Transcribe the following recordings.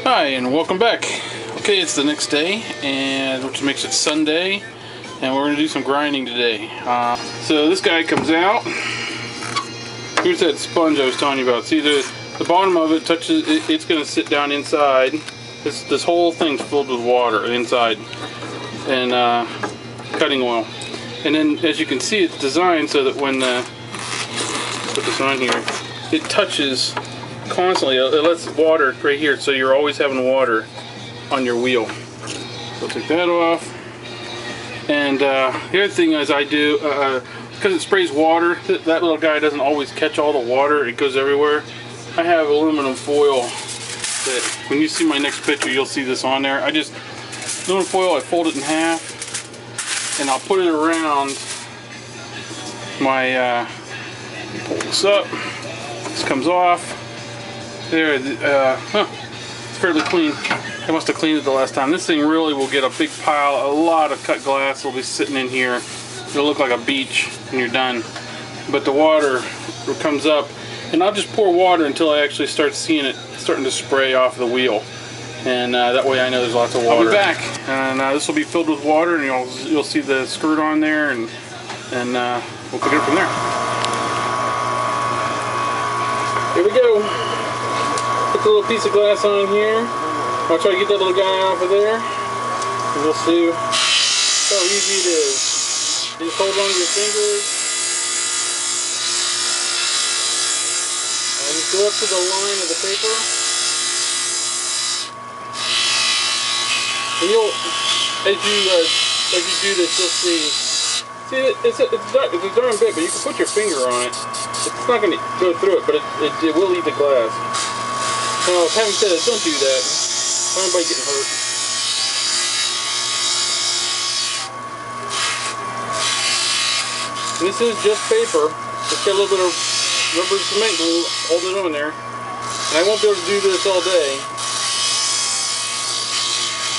Hi and welcome back. Okay, it's the next day, and which makes it Sunday, and we're going to do some grinding today. So this guy comes out. Here's that sponge I was telling you about. See, the bottom of it touches. It's going to sit down inside. This whole thing's filled with water inside and cutting oil. And then, as you can see, it's designed so that when put this on here, it touches constantly. It lets water right here, so you're always having water on your wheel. So I'll take that off. And the other thing is I do, because it sprays water, that little guy doesn't always catch all the water. It goes everywhere. I have aluminum foil that when you see my next picture, you'll see this on there. Aluminum foil, I fold it in half and I'll put it around my, pull this up, this comes off. There, it's fairly clean. I must have cleaned it the last time. This thing really will get a big pile, a lot of cut glass will be sitting in here. It'll look like a beach when you're done. But the water comes up, and I'll just pour water until I actually start seeing it starting to spray off the wheel. And that way I know there's lots of water. I'll be back, and this will be filled with water, and you'll see the skirt on there, and we'll pick it up from there. Here we go. Put the little piece of glass on here. I'll try to get that little guy off of there. And we'll see how easy it is. You just hold on to your fingers. And just go up to the line of the paper. And you'll, as you do this, you'll see. See, it's a darn bit, but you can put your finger on it. It's not going to go through it, but it will eat the glass. Now, having said that, don't do that. Don't anybody getting hurt. And this is just paper. It's got a little bit of rubber cement glue holding it on there. And I won't be able to do this all day.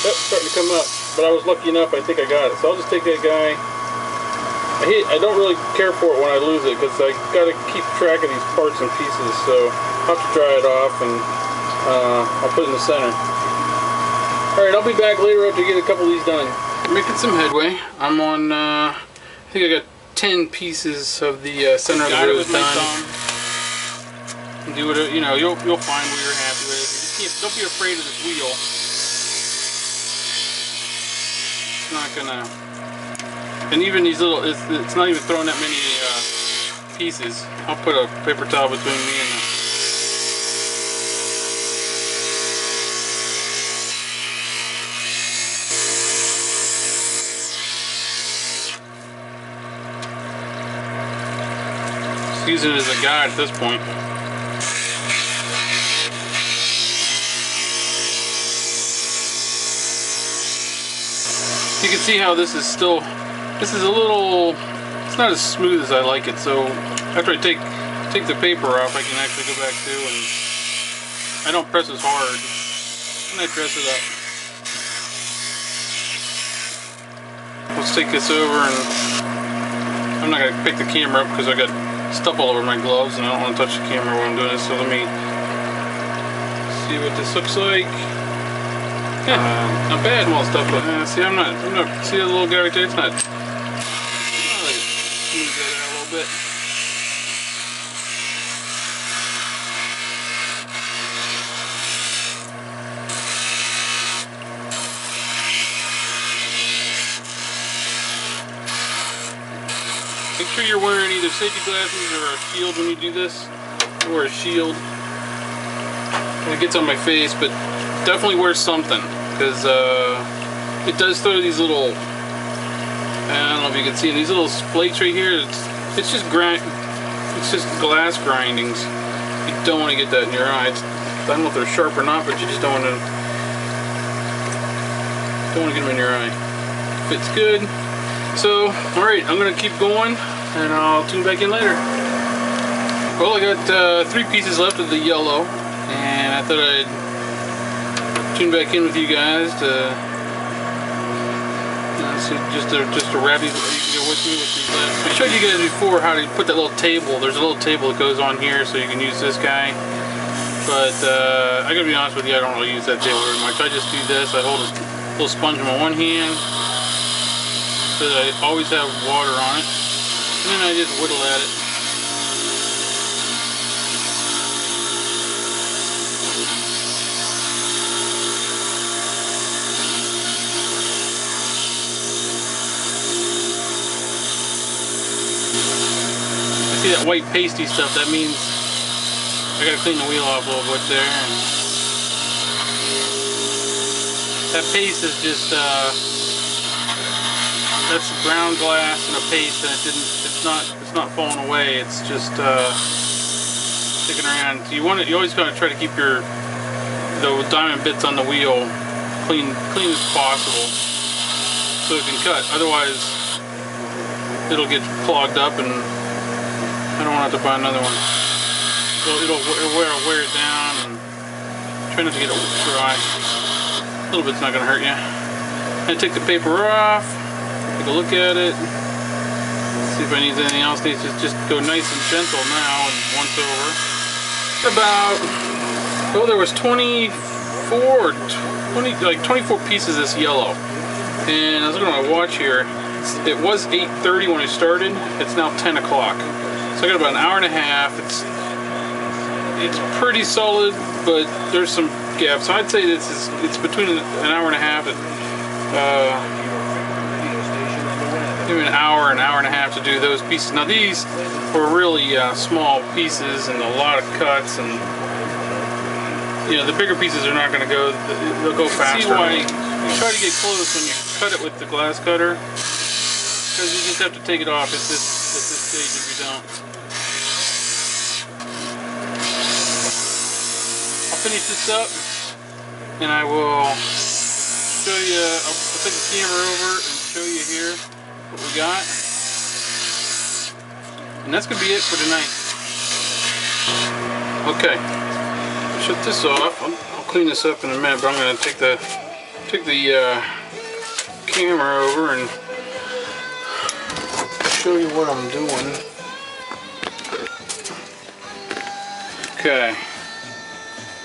Oh, it's starting to come up. But I was lucky enough, I think I got it. So I'll just take that guy. I don't really care for it when I lose it because I got to keep track of these parts and pieces. So I'll have to dry it off and I'll put it in the center. Alright, I'll be back later after I get a couple of these done. Making some headway. I'm on, I think I got 10 pieces of the center of the rose done. Do it, you know, you'll find what you're happy with. You just don't be afraid of this wheel. It's not gonna, and even these little, it's not even throwing that many pieces. I'll put a paper towel between me and the using it as a guide at this point. You can see how this is still, this is a little, it's not as smooth as I like it, so after I take the paper off, I can actually go back to, and I don't press as hard, and I press it up. Let's take this over, and I'm not going to pick the camera up because I got stuff all over my gloves and I don't want to touch the camera when I'm doing this, so let me see what this looks like. Yeah, not bad. Well, stuff like see, I'm not, see that little guy right there? It's not, I'll smooth that out a little bit. Make sure you're wearing either safety glasses or a shield when you do this. I wear a shield. It gets on my face, but definitely wear something because it does throw these little, I don't know if you can see these little flakes right here. It's just glass grindings. You don't want to get that in your eye. I don't know if they're sharp or not, but you just don't want to get them in your eye. Fits good. So, alright, I'm going to keep going and I'll tune back in later. Well, I got 3 pieces left of the yellow, and I thought I'd tune back in with you guys to so just to wrap these, you know, with me with these left. I showed you guys before how to put that little table. There's a little table that goes on here, so you can use this guy. But I gotta be honest with you, I don't really use that tail very much. I just do this. I hold a little sponge in my one hand so that I always have water on it, and then I just whittle at it. See that white pasty stuff? That means I gotta clean the wheel off a little bit there. And that paste is just that's brown glass and a paste, and it's not falling away. It's just sticking around. So you always gotta try to keep the diamond bits on the wheel clean as possible so it can cut. Otherwise, it'll get clogged up and I don't want to have to buy another one. So it'll wear it down, and try not to get it dry. A little bit's not going to hurt you. And take the paper off, take a look at it, see if I need anything else. Just go nice and gentle now and once over. There was 24 pieces of this yellow. And I was looking at my watch here. It was 8:30 when I started. It's now 10 o'clock. So I got about an hour and a half. It's pretty solid, but there's some gaps. So I'd say it's between an hour and a half and maybe an hour and a half to do those pieces. Now these were really small pieces and a lot of cuts, and you know the bigger pieces are not going to go. They'll go faster. See why you try to get close when you cut it with the glass cutter, because you just have to take it off at this stage if you don't. I'll finish this up and I will show you. I'll take the camera over and show you here what we got, and that's gonna be it for tonight. Okay, shut this off. I'll clean this up in a minute, but I'm gonna take the camera over and show you what I'm doing. Okay,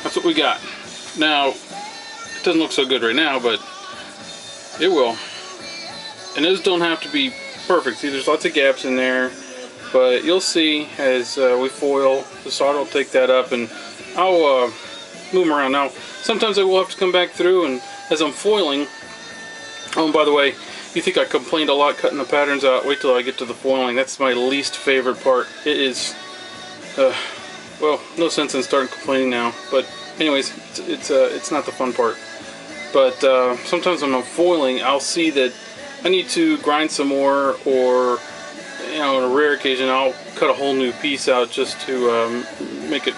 that's what we got. Now, it doesn't look so good right now, but it will. And those don't have to be perfect. See, there's lots of gaps in there, but you'll see as we foil, the solder will take that up, and I'll move them around. Now, sometimes I will have to come back through, and as I'm foiling, oh, and by the way, you think I complained a lot cutting the patterns out? Wait till I get to the foiling. That's my least favorite part. It is, well, no sense in starting complaining now. But anyways, it's not the fun part. But sometimes when I'm foiling, I'll see that I need to grind some more, or you know, on a rare occasion, I'll cut a whole new piece out just to make it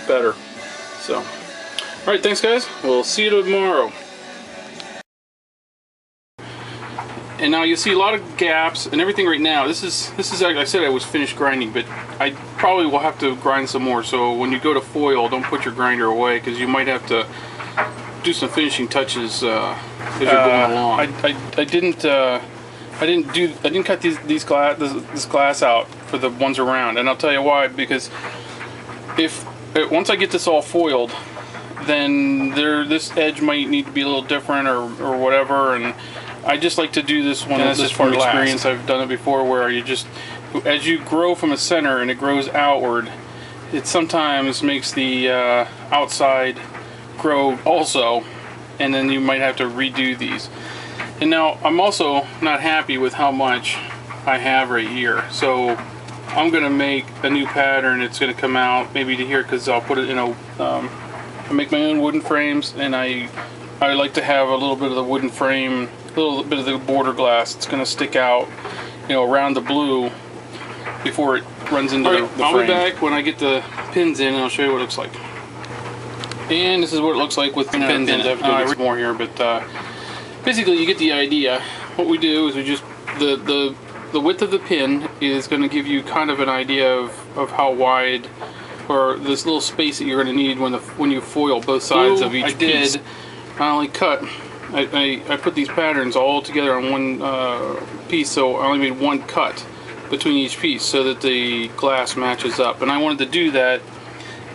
better. So, all right, thanks guys. We'll see you tomorrow. And now you see a lot of gaps and everything right now. This is like I said, I was finished grinding, but I probably will have to grind some more. So when you go to foil, don't put your grinder away, because you might have to do some finishing touches as you're going along. I didn't cut this glass out for the ones around, and I'll tell you why. Because once I get this all foiled, then this edge might need to be a little different or whatever, and I just like to do this one. This is from experience. I've done it before, where you just, as you grow from a center and it grows outward, it sometimes makes the outside grow also, and then you might have to redo these. And now I'm also not happy with how much I have right here, so I'm gonna make a new pattern. It's gonna come out maybe to here, because I'll put it in a I make my own wooden frames, and I like to have a little bit of the wooden frame, a little bit of the border glass. It's going to stick out, you know, around the blue before it runs into the frame. I'll be back when I get the pins in, and I'll show you what it looks like. And this is what it looks like with the pins in it. I have to go get some more here, but basically you get the idea. What we do is we just, the width of the pin is going to give you kind of an idea of how wide, or this little space that you're going to need when you foil both sides of each piece. I only cut. I put these patterns all together on one piece, so I only made one cut between each piece so that the glass matches up. And I wanted to do that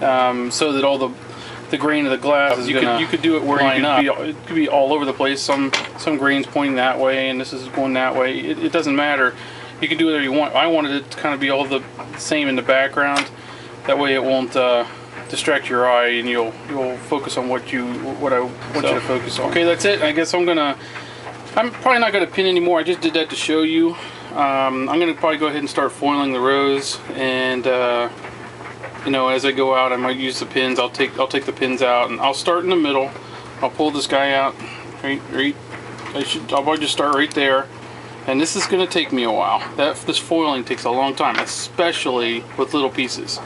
so that all the grain of the glass is you could do it where it could be all over the place. Some grains pointing that way, and this is going that way. It doesn't matter. You can do whatever you want. I wanted it to kind of be all the same in the background. That way it won't distract your eye, and you'll focus on what I want you to focus on. Okay, that's it. I guess I'm probably not gonna pin anymore. I just did that to show you. I'm gonna probably go ahead and start foiling the rows, and you know, as I go out, I might use the pins. I'll take the pins out, and I'll start in the middle. I'll pull this guy out. I'll probably just start right there. And this is going to take me a while. This foiling takes a long time, especially with little pieces.